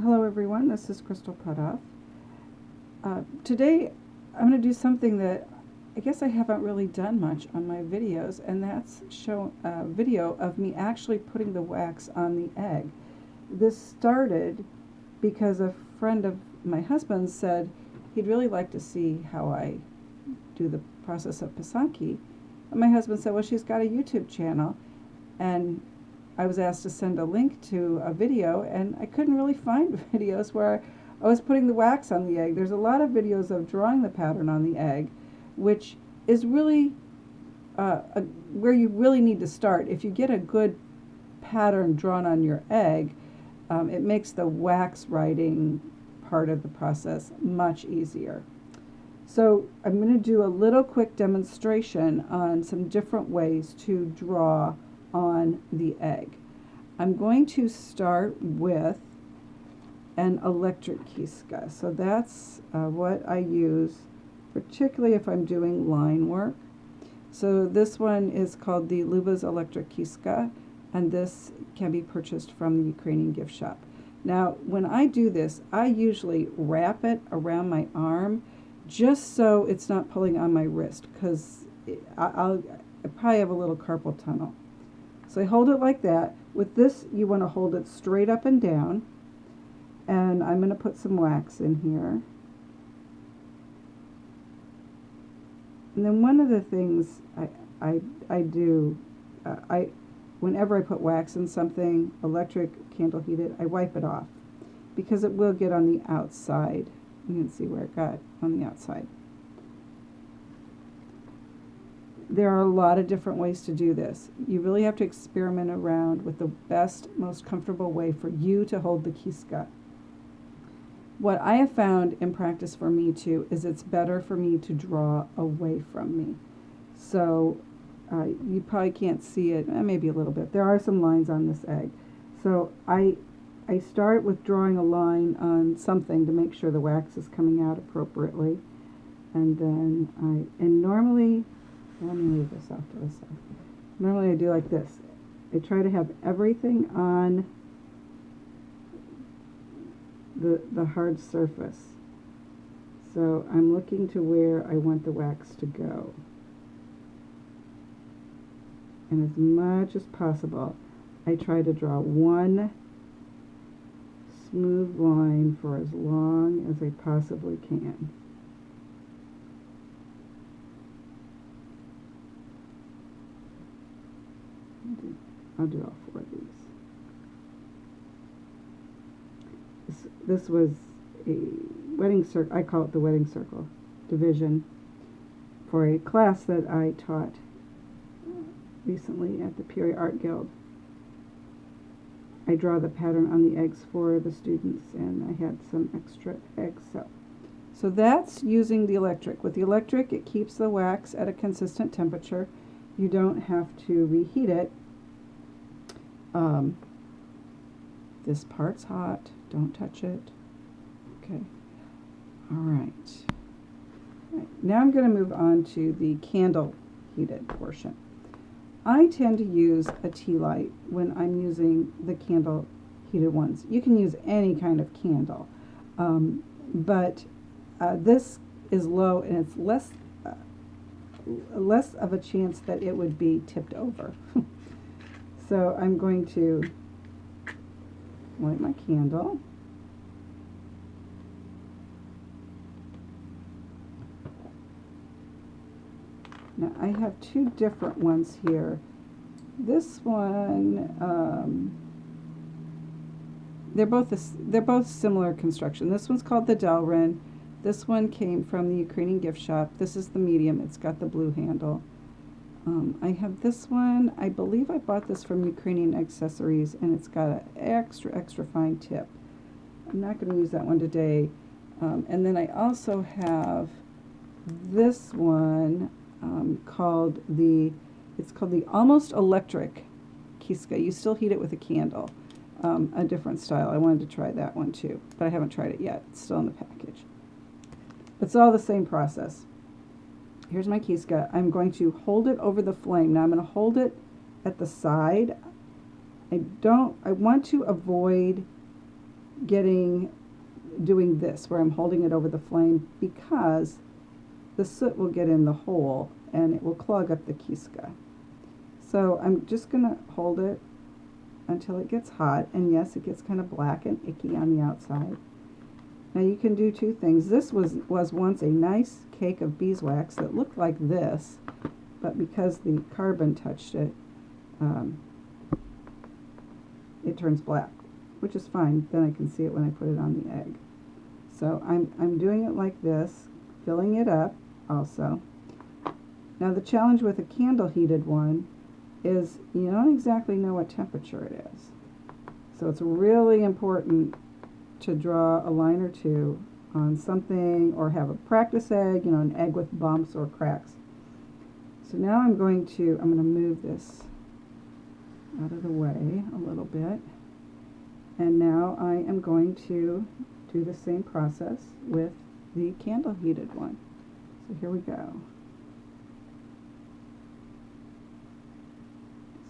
Hello everyone, this is Crystal Putoff. Today I'm going to do something that I guess I haven't really done much on my videos, and that's show a video of me actually putting the wax on the egg. This started because a friend of my husband's said he'd really like to see how I do the process of Pysanky. And my husband said, well, she's got a YouTube channel, and I was asked to send a link to a video, and I couldn't really find videos where I was putting the wax on the egg. There's a lot of videos of drawing the pattern on the egg, which is really where you really need to start. If you get a good pattern drawn on your egg, it makes the wax writing part of the process much easier. So I'm going to do a little quick demonstration on some different ways to draw on the egg. I'm going to start with an electric kistka. So that's what I use, particularly if I'm doing line work. So this one is called the Luba's Electric Kistka, and this can be purchased from the Ukrainian gift shop. Now, when I do this, I usually wrap it around my arm just so it's not pulling on my wrist, because I probably have a little carpal tunnel. So I hold it like that. With this, you want to hold it straight up and down. And I'm going to put some wax in here. And then one of the things I do, whenever I put wax in something, electric, candle heated, I wipe it off, because it will get on the outside. You can see where it got on the outside. There are a lot of different ways to do this. You really have to experiment around with the best, most comfortable way for you to hold the kistka. What I have found in practice for me too is it's better for me to draw away from me. So you probably can't see it, maybe a little bit. There are some lines on this egg. So I start with drawing a line on something to make sure the wax is coming out appropriately. And then normally, let me leave this off to the side. Normally I do like this. I try to have everything on the hard surface. So I'm looking to where I want the wax to go. And as much as possible, I try to draw one smooth line for as long as I possibly can. I'll do all four of these. This was a wedding circle, I call it the wedding circle division, for a class that I taught recently at the Peoria Art Guild. I draw the pattern on the eggs for the students, and I had some extra eggs. So that's using the electric. With the electric, it keeps the wax at a consistent temperature. You don't have to reheat it. This part's hot. Don't touch it. Okay. All right. Now I'm going to move on to the candle heated portion. I tend to use a tea light when I'm using the candle heated ones. You can use any kind of candle, but this is low, and it's less of a chance that it would be tipped over. So I'm going to light my candle. Now I have two different ones here. This one, they're both similar construction. This one's called the Delrin. This one came from the Ukrainian gift shop. This is the medium. It's got the blue handle. I have this one. I believe I bought this from Ukrainian Accessories, and it's got an extra fine tip. I'm not going to use that one today. And then I also have this one called the Almost Electric Kistka. You still heat it with a candle, a different style. I wanted to try that one too, but I haven't tried it yet. It's still in the package. It's all the same process. Here's my kistka. I'm going to hold it over the flame. Now I'm going to hold it at the side. I want to avoid doing this where I'm holding it over the flame, because the soot will get in the hole and it will clog up the kistka. So I'm just going to hold it until it gets hot, and yes, it gets kind of black and icky on the outside. Now you can do two things. This was once a nice cake of beeswax that looked like this, but because the carbon touched it, it turns black, which is fine. Then I can see it when I put it on the egg. So I'm doing it like this, filling it up also. Now the challenge with a candle heated one is you don't exactly know what temperature it is. So it's really important to draw a line or two on something, or have a practice egg, you know, an egg with bumps or cracks. So now I'm going to move this out of the way a little bit. And now I am going to do the same process with the candle heated one. So here we go.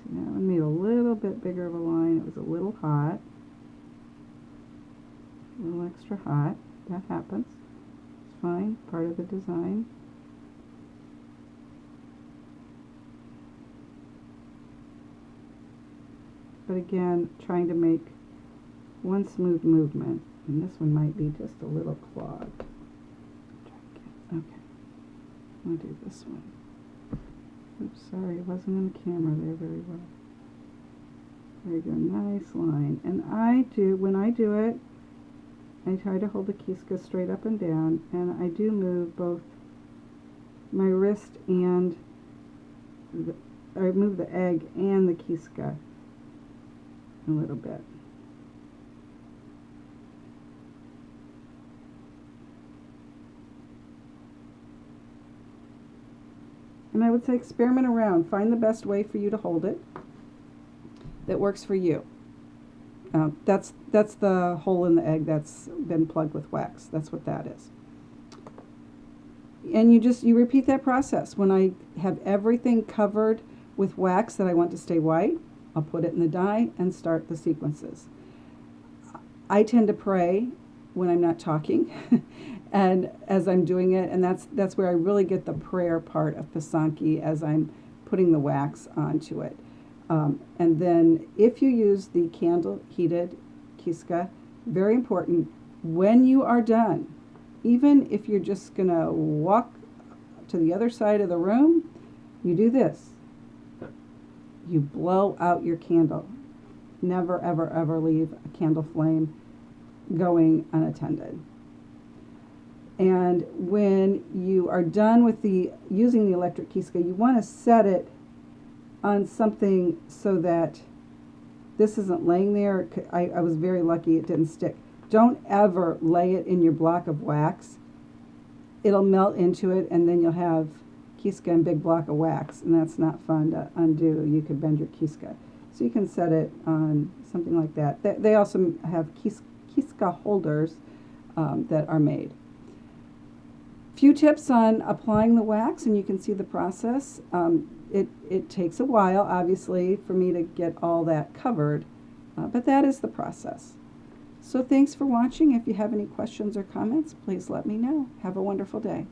See, now I made a little bit bigger of a line. It was a little hot. A little extra hot. That happens. It's fine. Part of the design. But again, trying to make one smooth movement. And this one might be just a little clogged. Okay. I'm going to do this one. Oops, sorry, it wasn't in the camera there very well. There you go, nice line. And when I do it, I try to hold the kistka straight up and down, and I do move both my wrist and I move the egg and the kistka a little bit. And I would say experiment around. Find the best way for you to hold it that works for you. That's the hole in the egg that's been plugged with wax. That's what that is. And you repeat that process. When I have everything covered with wax that I want to stay white, I'll put it in the die and start the sequences. I tend to pray when I'm not talking and as I'm doing it, and that's where I really get the prayer part of Pysanky as I'm putting the wax onto it. And then if you use the candle heated kistka, very important, when you are done, even if you're just going to walk to the other side of the room, you do this. You blow out your candle. Never, ever, ever leave a candle flame going unattended. And when you are done with using the electric kistka, you want to set it on something so that this isn't laying there. I was very lucky it didn't stick. Don't ever lay it in your block of wax. It'll melt into it, and then you'll have kistka and big block of wax, and that's not fun to undo. You could bend your kistka. So you can set it on something like that. They also have kistka holders that are made. Few tips on applying the wax, and you can see the process. It takes a while, obviously, for me to get all that covered, but that is the process. So thanks for watching. If you have any questions or comments, please let me know. Have a wonderful day.